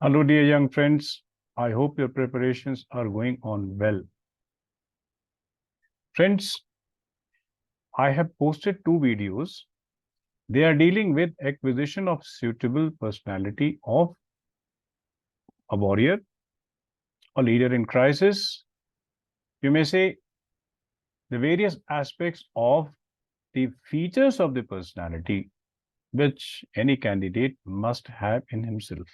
Hello, dear young friends. I hope your preparations are going on well. Friends, I have posted 2 videos. They are dealing with acquisition of suitable personality of a warrior, a leader in crisis. You may say the various aspects of the features of the personality which any candidate must have in himself.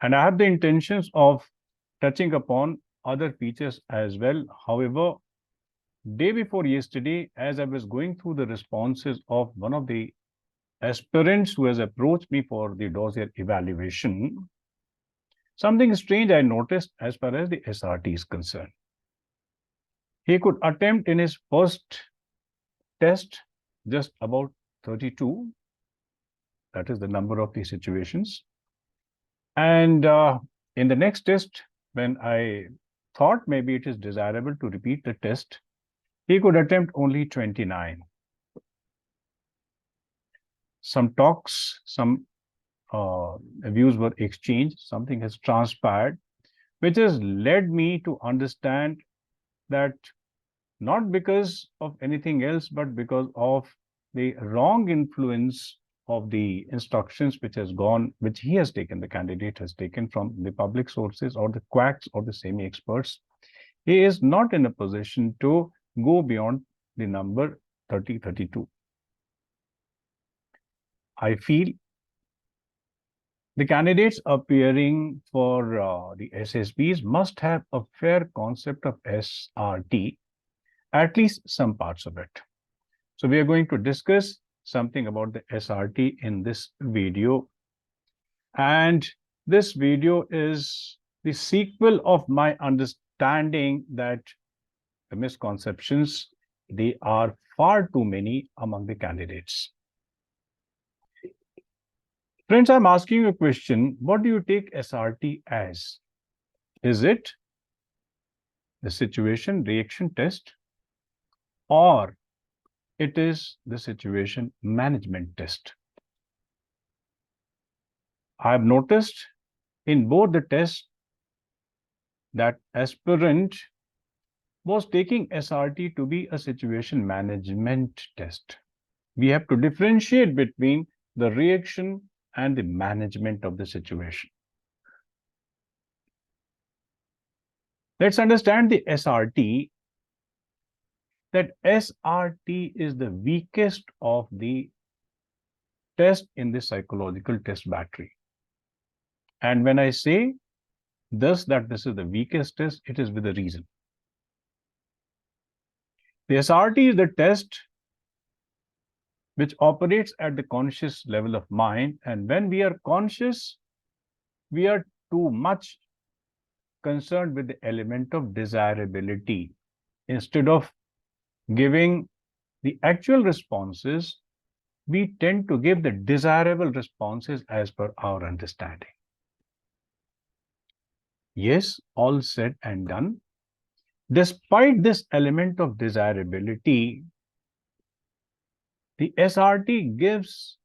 And I have the intentions of touching upon other features as well. However, day before yesterday, as I was going through the responses of one of the aspirants who has approached me for the dossier evaluation, something strange I noticed as far as the SRT is concerned. He could attempt in his first test just about 32. That is the number of the situations. And in the next test, when I thought maybe it is desirable to repeat the test, he could attempt only 29. Some talks, some views were exchanged, something has transpired, which has led me to understand that not because of anything else, but because of the wrong influence of the instructions which he has taken, the candidate has taken from the public sources or the quacks or the semi-experts. He is not in a position to go beyond the number 32. I feel the candidates appearing for the SSBs must have a fair concept of SRT, at least some parts of it. So we are going to discuss something about the SRT in this video. And this video is the sequel of my understanding that the misconceptions, they are far too many among the candidates. Friends, I'm asking you a question. What do you take SRT as? Is it the situation reaction test, or it is the situation management test? I have noticed in both the tests that aspirant was taking SRT to be a situation management test. We have to differentiate between the reaction and the management of the situation. Let's understand the SRT, that SRT is the weakest of the test in the psychological test battery. And when I say thus that this is the weakest test, it is with a reason. The SRT is the test which operates at the conscious level of mind. And when we are conscious, we are too much concerned with the element of desirability. Instead of giving the actual responses, we tend to give the desirable responses as per our understanding. Yes, all said and done. Despite this element of desirability, the SRT gives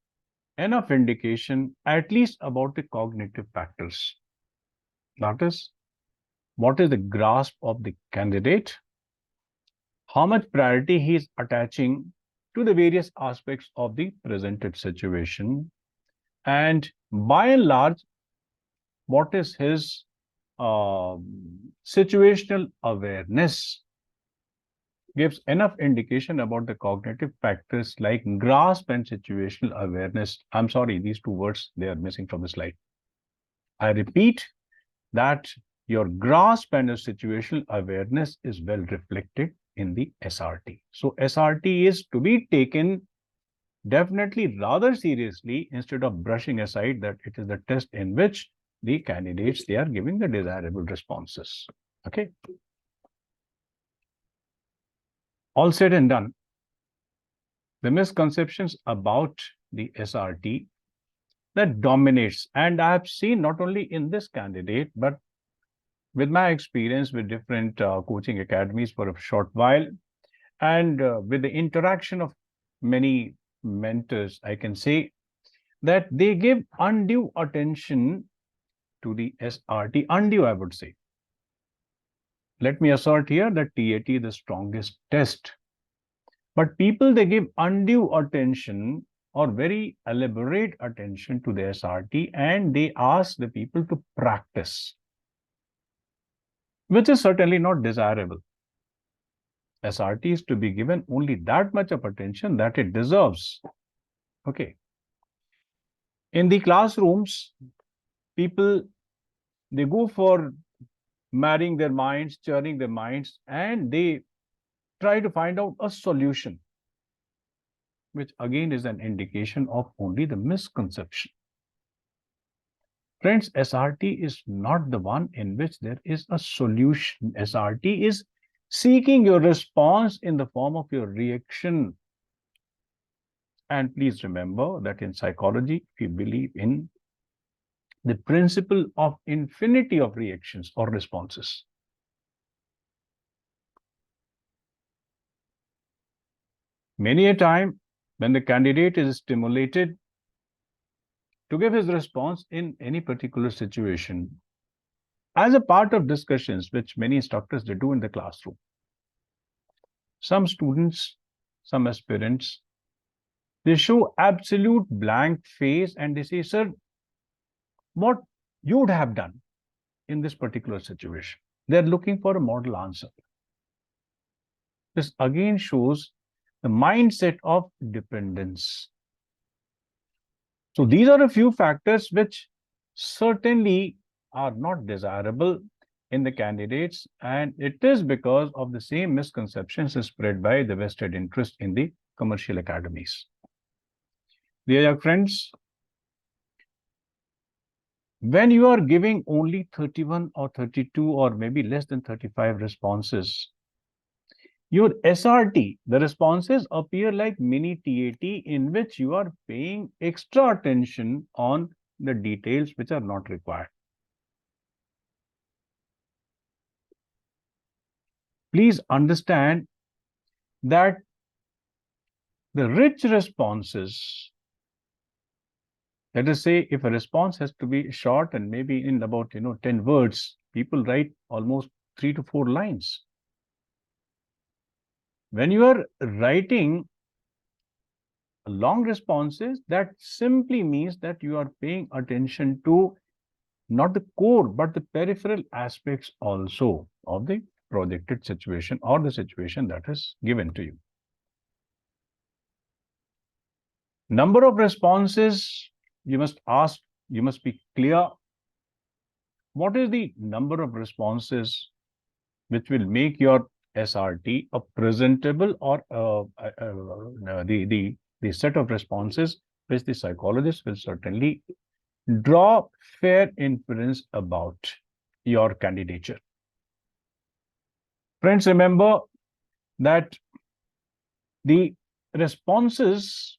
enough indication at least about the cognitive factors. That is, what is the grasp of the candidate, how much priority he is attaching to the various aspects of the presented situation, and by and large, what is his situational awareness. Gives enough indication about the cognitive factors like grasp and situational awareness. I'm sorry, these 2 words, they are missing from the slide. I repeat that your grasp and your situational awareness is well reflected in the SRT. So SRT is to be taken definitely rather seriously instead of brushing aside that it is the test in which the candidates, they are giving the desirable responses. Okay. All said and done, the misconceptions about the SRT that dominates, and I have seen not only in this candidate, but with my experience with different coaching academies for a short while, and with the interaction of many mentors, I can say that they give undue attention to the SRT, undue, I would say. Let me assert here that TAT is the strongest test. But people, they give undue attention or very elaborate attention to the SRT, and they ask the people to practice, which is certainly not desirable. SRT is to be given only that much of attention that it deserves. Okay. In the classrooms, people, they go for marrying their minds, churning their minds, and they try to find out a solution, which again is an indication of only the misconception. Friends, SRT is not the one in which there is a solution. SRT is seeking your response in the form of your reaction. And please remember that in psychology, we believe in the principle of infinity of reactions or responses. Many a time, when the candidate is stimulated to give his response in any particular situation, as a part of discussions which many instructors they do in the classroom, some students, some aspirants, they show absolute blank face and they say, sir, what you would have done in this particular situation. They're looking for a model answer. This again shows the mindset of dependence. So these are a few factors which certainly are not desirable in the candidates, and it is because of the same misconceptions spread by the vested interest in the commercial academies. Dear friends, when you are giving only 31 or 32 or maybe less than 35 responses, your SRT, the responses appear like mini TAT in which you are paying extra attention on the details which are not required. Please understand that the rich responses, let us say if a response has to be short and maybe in about 10 words, people write almost 3 to 4 lines. When you are writing long responses, that simply means that you are paying attention to not the core but the peripheral aspects also of the projected situation or the situation that is given to you. Number of responses, you must ask, you must be clear. What is the number of responses which will make your SRT a presentable or the set of responses which the psychologist will certainly draw fair inference about your candidature. Friends, remember that the responses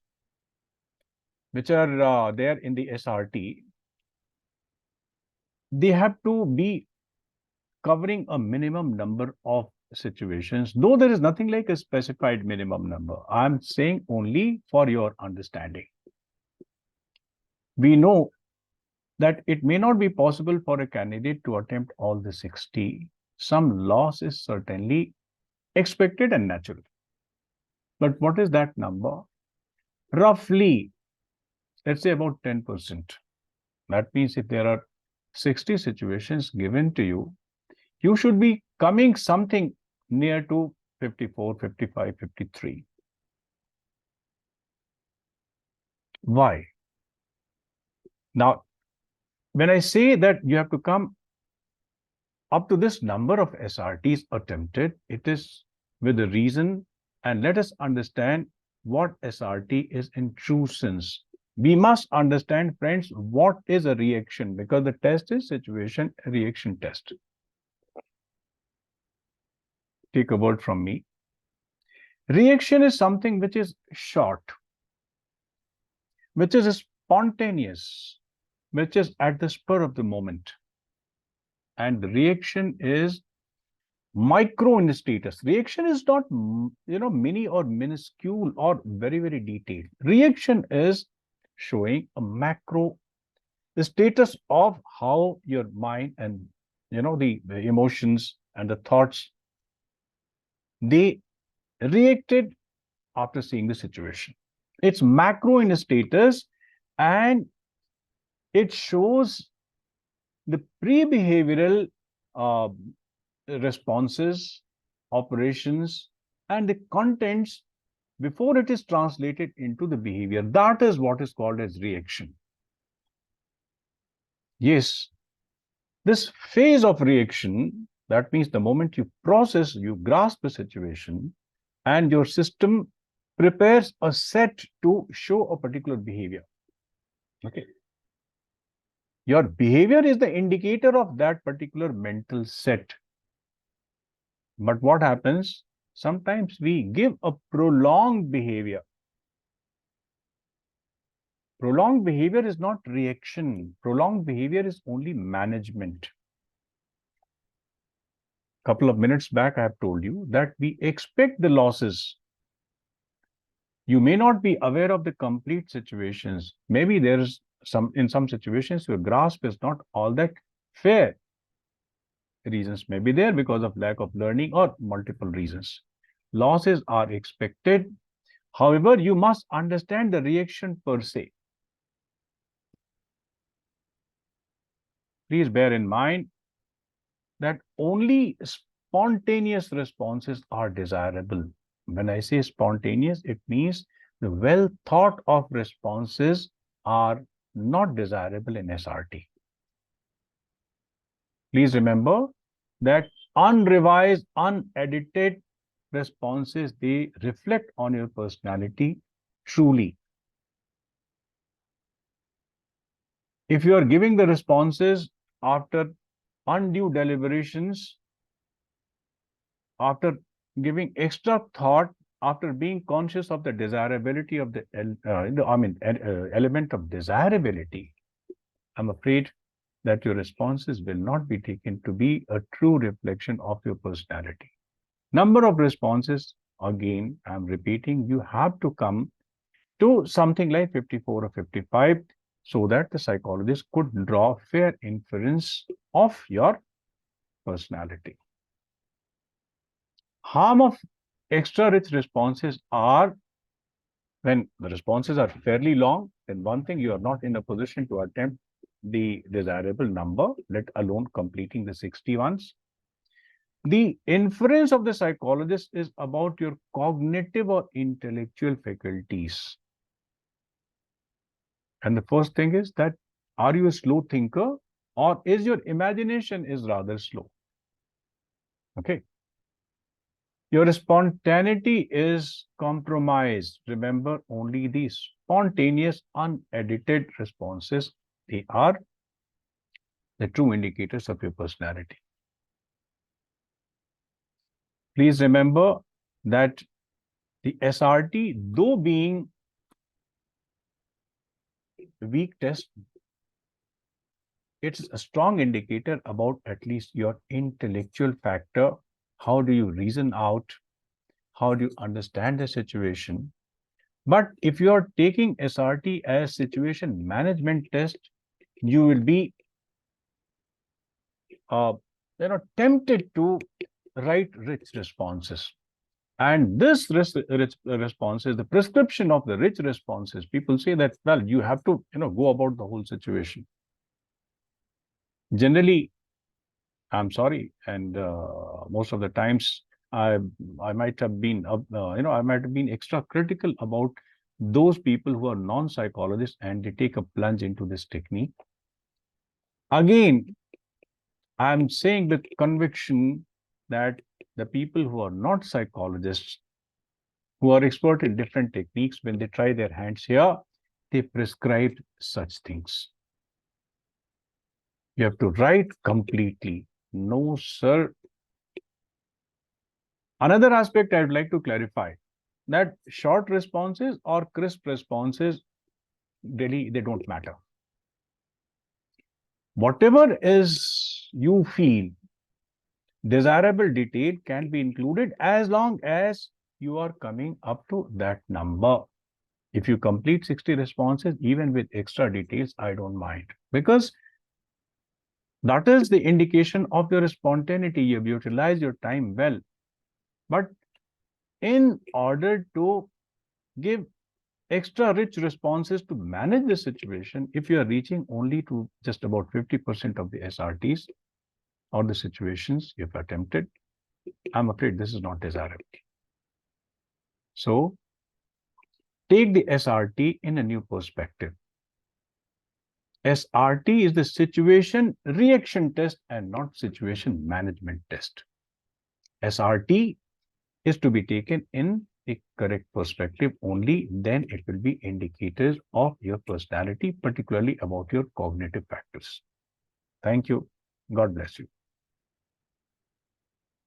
which are there in the SRT, they have to be covering a minimum number of situations, though there is nothing like a specified minimum number. I'm saying only for your understanding. We know that it may not be possible for a candidate to attempt all the 60. Some loss is certainly expected and natural. But what is that number? Roughly, let's say about 10%. That means if there are 60 situations given to you, you should be coming something near to 54, 55, 53. Why? Now, when I say that you have to come up to this number of SRTs attempted, it is with a reason, and let us understand what SRT is in true sense. We must understand, friends, what is a reaction, because the test is situation reaction test. Take a word from me. Reaction is something which is short, which is spontaneous, which is at the spur of the moment. And the reaction is micro in status. Reaction is not, mini or minuscule or very, very detailed. Reaction is showing a macro, the status of how your mind and the emotions and the thoughts, they reacted after seeing the situation. It's macro in a status, and it shows the pre-behavioral uh, responses, operations, and the contents before it is translated into the behavior. That is what is called as reaction. Yes, this phase of reaction, that means the moment you process, you grasp the situation, and your system prepares a set to show a particular behavior. Okay. Your behavior is the indicator of that particular mental set. But what happens? Sometimes we give a prolonged behavior. Prolonged behavior is not reaction. Prolonged behavior is only management. Couple of minutes back, I have told you that we expect the losses. You may not be aware of the complete situations. Maybe there's in some situations, your grasp is not all that fair. Reasons may be there because of lack of learning or multiple reasons. Losses are expected. However, you must understand the reaction per se. Please bear in mind that only spontaneous responses are desirable. When I say spontaneous, it means the well thought of responses are not desirable in SRT. Please remember that unrevised, unedited responses, they reflect on your personality truly. If you are giving the responses after undue deliberations, after giving extra thought, after being conscious of the desirability of the element of desirability, I'm afraid that your responses will not be taken to be a true reflection of your personality. Number of responses, again, I'm repeating, you have to come to something like 54 or 55 so that the psychologist could draw fair inference of your personality. Harm of extra rich responses are when the responses are fairly long, then one thing, you are not in a position to attempt the desirable number, let alone completing the 60 ones. The inference of the psychologist is about your cognitive or intellectual faculties. And the first thing is that, are you a slow thinker, or is your imagination is rather slow? Okay. Your spontaneity is compromised. Remember, only the spontaneous, unedited responses, they are the true indicators of your personality. Please remember that the SRT, though being weak test, it's a strong indicator about at least your intellectual factor. How do you reason out? How do you understand the situation? But if you are taking SRT as situation management test, you will be tempted to write rich responses. And this rich responses, the prescription of the rich responses, people say that, well, you have to go about the whole situation. Generally, I'm sorry, and most of the times I might have been I might have been extra critical about those people who are non-psychologists and they take a plunge into this technique. Again, I'm saying with conviction that the people who are not psychologists, who are expert in different techniques, when they try their hands here, they prescribe such things. You have to write completely. No, sir. Another aspect I'd like to clarify, that short responses or crisp responses, really, they don't matter. Whatever is you feel, desirable detail can be included as long as you are coming up to that number. If you complete 60 responses, even with extra details, I don't mind, because that is the indication of your spontaneity. You've utilized your time well. But in order to give extra rich responses to manage the situation, if you are reaching only to just about 50% of the SRTs or the situations you've attempted, I'm afraid this is not desirable. So take the SRT in a new perspective. SRT is the situation reaction test and not situation management test. SRT is to be taken in a correct perspective only, then it will be indicators of your personality, particularly about your cognitive factors. Thank you. God bless you.